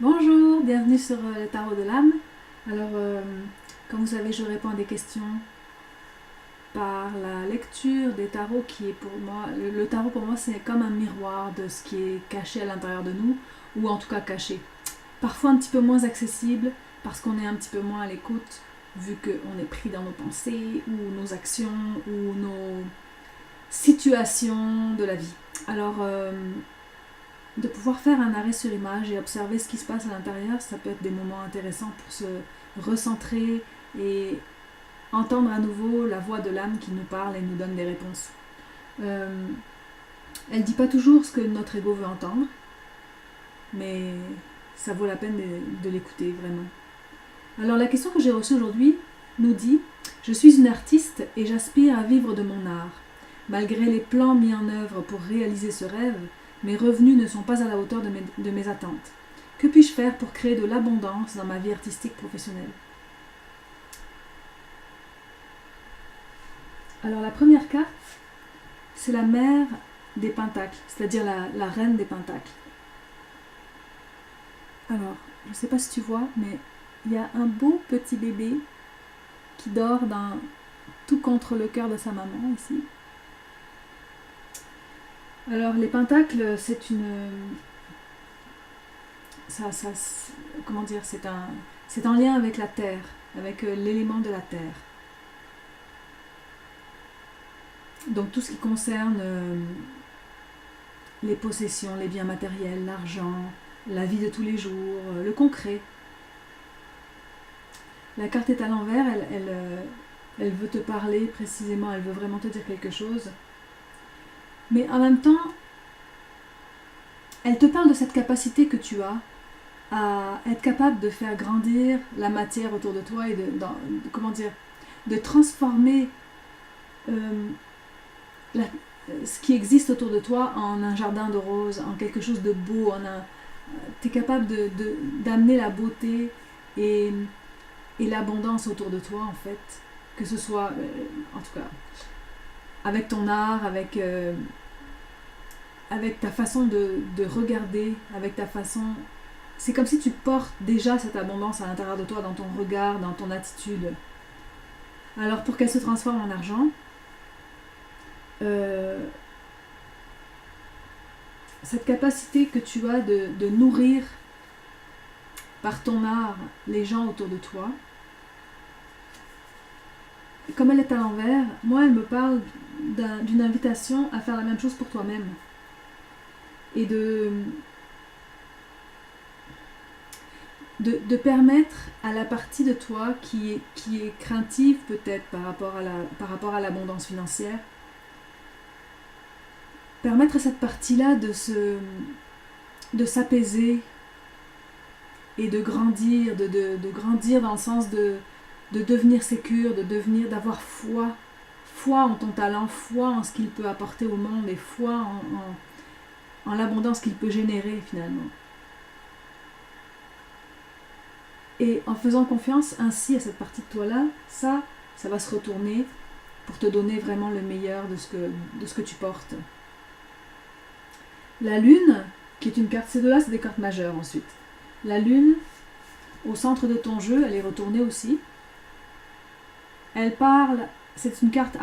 Bonjour, bienvenue sur le tarot de l'âme. Alors, comme vous savez, je réponds à des questions par la lecture des tarots qui est pour moi... Le tarot pour moi c'est comme un miroir de ce qui est caché à l'intérieur de nous, ou en tout cas caché. Parfois un petit peu moins accessible parce qu'on est un petit peu moins à l'écoute vu qu'on est pris dans nos pensées ou nos actions ou nos situations de la vie. Alors, de pouvoir faire un arrêt sur image et observer ce qui se passe à l'intérieur, ça peut être des moments intéressants pour se recentrer et entendre à nouveau la voix de l'âme qui nous parle et nous donne des réponses. Elle ne dit pas toujours ce que notre ego veut entendre, mais ça vaut la peine de l'écouter vraiment. Alors la question que j'ai reçue aujourd'hui nous dit « Je suis une artiste et j'aspire à vivre de mon art. Malgré les plans mis en œuvre pour réaliser ce rêve, mes revenus ne sont pas à la hauteur de mes attentes. Que puis-je faire pour créer de l'abondance dans ma vie artistique professionnelle ?» Alors la première carte, c'est la mère des pentacles, c'est-à-dire la reine des pentacles. Alors, je ne sais pas si tu vois, mais il y a un beau petit bébé qui dort tout contre le cœur de sa maman ici. Alors les pentacles, c'est une... comment dire, c'est en lien avec la terre, avec l'élément de la terre. Donc tout ce qui concerne les possessions, les biens matériels, l'argent, la vie de tous les jours, le concret. La carte est à l'envers, elle veut te parler précisément, elle veut vraiment te dire quelque chose. Mais en même temps, elle te parle de cette capacité que tu as à être capable de faire grandir la matière autour de toi et de transformer ce qui existe autour de toi en un jardin de roses, en quelque chose de beau, tu es capable d'amener la beauté et l'abondance autour de toi en fait, que ce soit, en tout cas, avec ton art, avec ta façon de regarder, avec ta façon... C'est comme si tu portes déjà cette abondance à l'intérieur de toi, dans ton regard, dans ton attitude. Alors pour qu'elle se transforme en argent, cette capacité que tu as de nourrir par ton art les gens autour de toi, comme elle est à l'envers, moi elle me parle d'une invitation à faire la même chose pour toi-même. Et de permettre à la partie de toi qui est craintive peut-être par rapport à l'abondance financière, permettre à cette partie-là de s'apaiser et de grandir, de grandir dans le sens de devenir sécure, d'avoir foi en ton talent, foi en ce qu'il peut apporter au monde et foi en l'abondance qu'il peut générer finalement. Et en faisant confiance ainsi à cette partie de toi-là, ça va se retourner pour te donner vraiment le meilleur de ce que tu portes. La lune, qui est une carte, ces deux-là, c'est des cartes majeures ensuite. La lune, au centre de ton jeu, elle est retournée aussi. Elle parle, c'est une carte,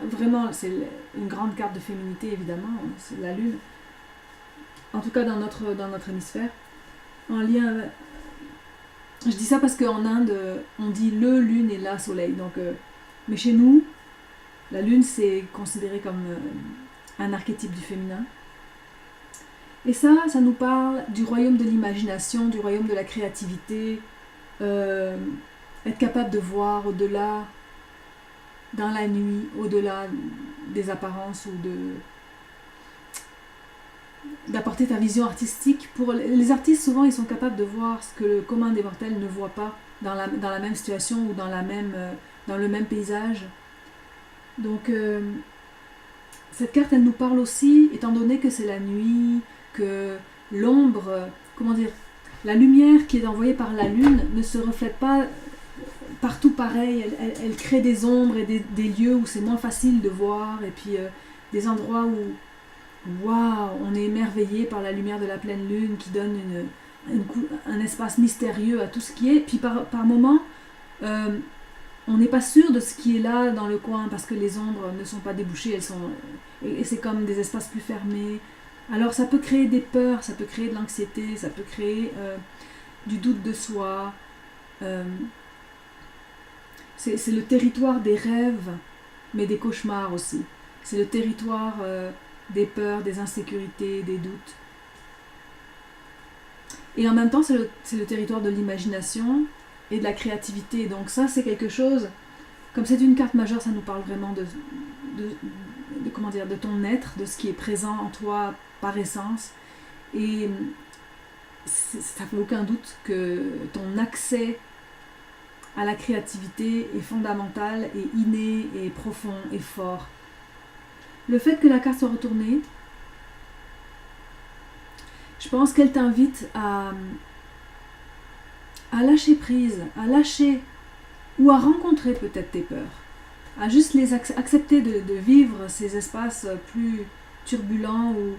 vraiment, c'est une grande carte de féminité évidemment, c'est la lune. En tout cas dans notre hémisphère. En lien... Je dis ça parce qu'en Inde, on dit le lune et la soleil. Donc, mais chez nous, la lune, c'est considéré comme un archétype du féminin. Et ça nous parle du royaume de l'imagination, du royaume de la créativité, être capable de voir au-delà, dans la nuit, au-delà des apparences ou d'apporter ta vision artistique. Pour les artistes, souvent, ils sont capables de voir ce que le commun des mortels ne voit pas dans la même situation ou dans le même paysage. Donc, cette carte, elle nous parle aussi, étant donné que c'est la nuit, que l'ombre, la lumière qui est envoyée par la lune ne se reflète pas partout pareil. Elle crée des ombres et des lieux où c'est moins facile de voir, et puis des endroits où waouh, on est émerveillé par la lumière de la pleine lune qui donne un espace mystérieux à tout ce qui est. Puis par moments, on n'est pas sûr de ce qui est là dans le coin parce que les ombres ne sont pas débouchées, et c'est comme des espaces plus fermés. Alors ça peut créer des peurs, ça peut créer de l'anxiété, ça peut créer du doute de soi. C'est le territoire des rêves, mais des cauchemars aussi. C'est le territoire des peurs, des insécurités, des doutes. Et en même temps, c'est le territoire de l'imagination et de la créativité. Donc ça, c'est quelque chose, comme c'est une carte majeure, ça nous parle vraiment comment dire, de ton être, de ce qui est présent en toi par essence. Et ça fait aucun doute que ton accès à la créativité est fondamental et inné et profond et fort. Le fait que la carte soit retournée, je pense qu'elle t'invite à lâcher prise, à lâcher ou à rencontrer peut-être tes peurs, à juste les accepter de vivre ces espaces plus turbulents ou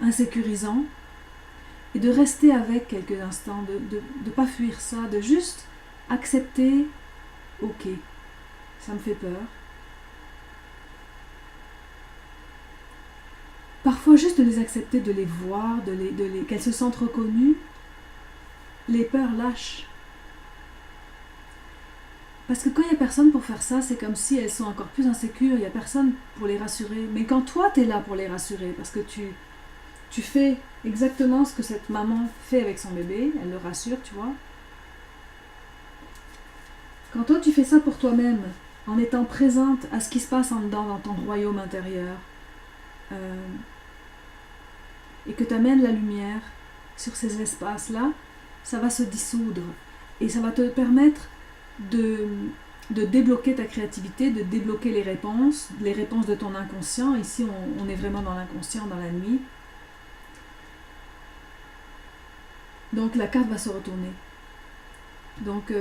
insécurisants et de rester avec quelques instants, de ne pas fuir ça, de juste accepter, ok, ça me fait peur. Parfois juste de les accepter, de les voir, qu'elles se sentent reconnues, les peurs lâchent. Parce que quand il n'y a personne pour faire ça, c'est comme si elles sont encore plus insécures, il n'y a personne pour les rassurer. Mais quand toi, tu es là pour les rassurer, parce que tu fais exactement ce que cette maman fait avec son bébé, elle le rassure, tu vois. Quand toi, tu fais ça pour toi-même, en étant présente à ce qui se passe en dedans, dans ton royaume intérieur, et que tu amènes la lumière sur ces espaces-là, ça va se dissoudre. Et ça va te permettre de débloquer ta créativité, de débloquer les réponses de ton inconscient. Ici, on est vraiment dans l'inconscient, dans la nuit. Donc la carte va se retourner. Donc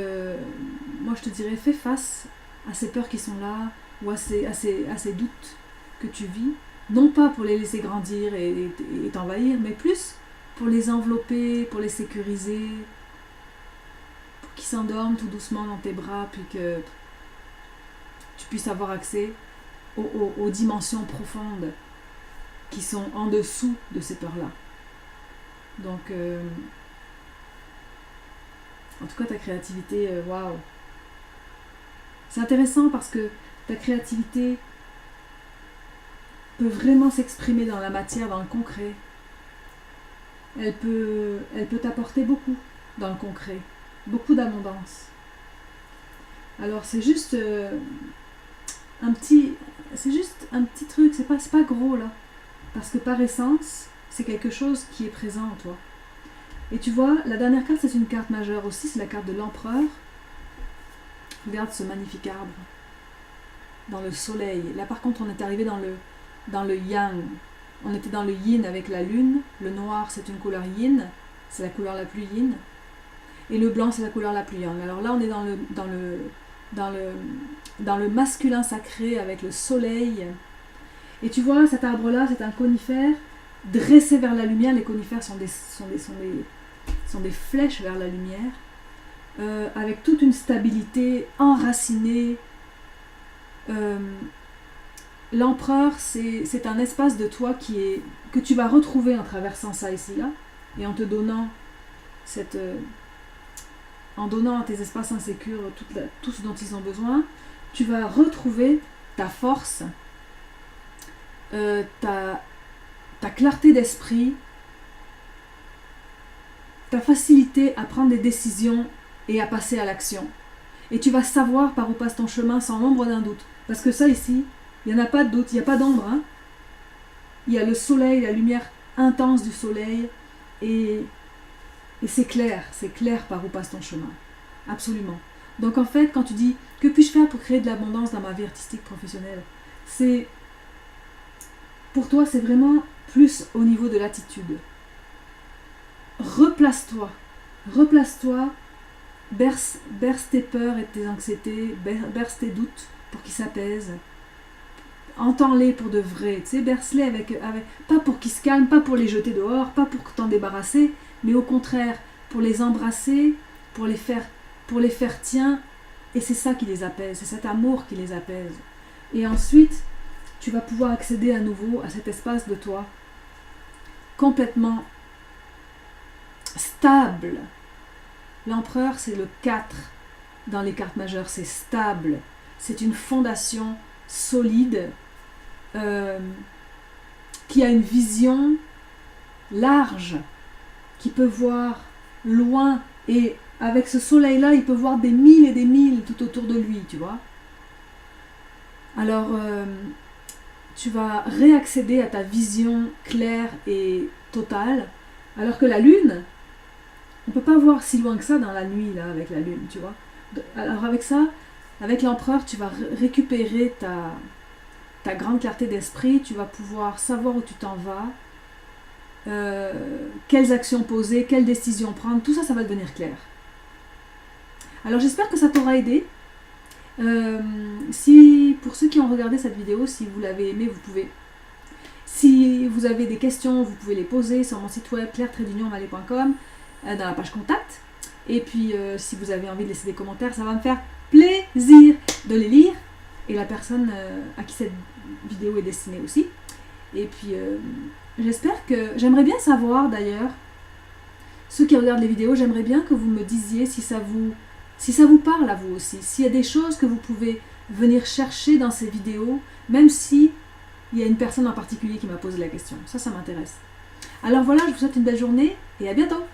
moi je te dirais, fais face à ces peurs qui sont là, ou à ces doutes que tu vis, non pas pour les laisser grandir et t'envahir, mais plus pour les envelopper, pour les sécuriser, pour qu'ils s'endorment tout doucement dans tes bras, puis que tu puisses avoir accès aux dimensions profondes qui sont en dessous de ces peurs-là. Donc, en tout cas, ta créativité, waouh! C'est intéressant parce que ta créativité peut vraiment s'exprimer dans la matière, dans le concret. Elle peut t'apporter beaucoup dans le concret, beaucoup d'abondance. Alors c'est juste un petit truc, c'est pas gros là, parce que par essence, c'est quelque chose qui est présent en toi. Et tu vois, la dernière carte, c'est une carte majeure aussi, c'est la carte de l'empereur. Regarde ce magnifique arbre dans le soleil. Là par contre, on est arrivé dans le yang. On était dans le yin avec la lune. Le noir, c'est une couleur yin, c'est la couleur la plus yin. Et le blanc, c'est la couleur la plus yang. Alors là, on est dans le masculin sacré avec le soleil. Et tu vois, cet arbre-là, c'est un conifère dressé vers la lumière. Les conifères sont des flèches vers la lumière, avec toute une stabilité enracinée. L'empereur, c'est un espace de toi que tu vas retrouver en traversant ça ici-là, et en te donnant en donnant à tes espaces insécures tout ce dont ils ont besoin, tu vas retrouver ta force, ta clarté d'esprit, ta facilité à prendre des décisions et à passer à l'action. Et tu vas savoir par où passe ton chemin sans l'ombre d'un doute. Parce que ça ici, il n'y en a pas de doute, il n'y a pas d'ombre. Hein. Il y a le soleil, la lumière intense du soleil, et c'est clair par où passe ton chemin. Absolument. Donc en fait, quand tu dis « Que puis-je faire pour créer de l'abondance dans ma vie artistique professionnelle ?» pour toi, c'est vraiment plus au niveau de l'attitude. Replace-toi, berce tes peurs et tes anxiétés, berce tes doutes pour qu'ils s'apaisent. Entends-les pour de vrai, tu sais, berce-les avec, pas pour qu'ils se calment, pas pour les jeter dehors, pas pour t'en débarrasser, mais au contraire, pour les embrasser, pour les faire tiens, et c'est ça qui les apaise, c'est cet amour qui les apaise. Et ensuite, tu vas pouvoir accéder à nouveau à cet espace de toi, complètement stable. L'empereur, c'est le 4 dans les cartes majeures, c'est stable, c'est une fondation solide, qui a une vision large, qui peut voir loin, et avec ce soleil-là, il peut voir des milles et des milles tout autour de lui, tu vois. Alors, tu vas réaccéder à ta vision claire et totale, alors que la lune, on ne peut pas voir si loin que ça dans la nuit, là, avec la lune, tu vois. Alors avec ça, avec l'empereur, tu vas récupérer ta grande clarté d'esprit, tu vas pouvoir savoir où tu t'en vas, quelles actions poser, quelles décisions prendre, tout ça, ça va devenir clair. Alors j'espère que ça t'aura aidé. Pour ceux qui ont regardé cette vidéo, si vous l'avez aimé, vous pouvez. Si vous avez des questions, vous pouvez les poser sur mon site web claire-unionvalet.com dans la page contact. Et puis si vous avez envie de laisser des commentaires, ça va me faire plaisir de les lire. Et la personne à qui cette vidéo est destinée aussi. Et puis j'aimerais bien savoir d'ailleurs, ceux qui regardent les vidéos, j'aimerais bien que vous me disiez si ça vous parle à vous aussi, s'il y a des choses que vous pouvez venir chercher dans ces vidéos, même si il y a une personne en particulier qui m'a posé la question. Ça m'intéresse. Alors voilà, je vous souhaite une belle journée et à bientôt.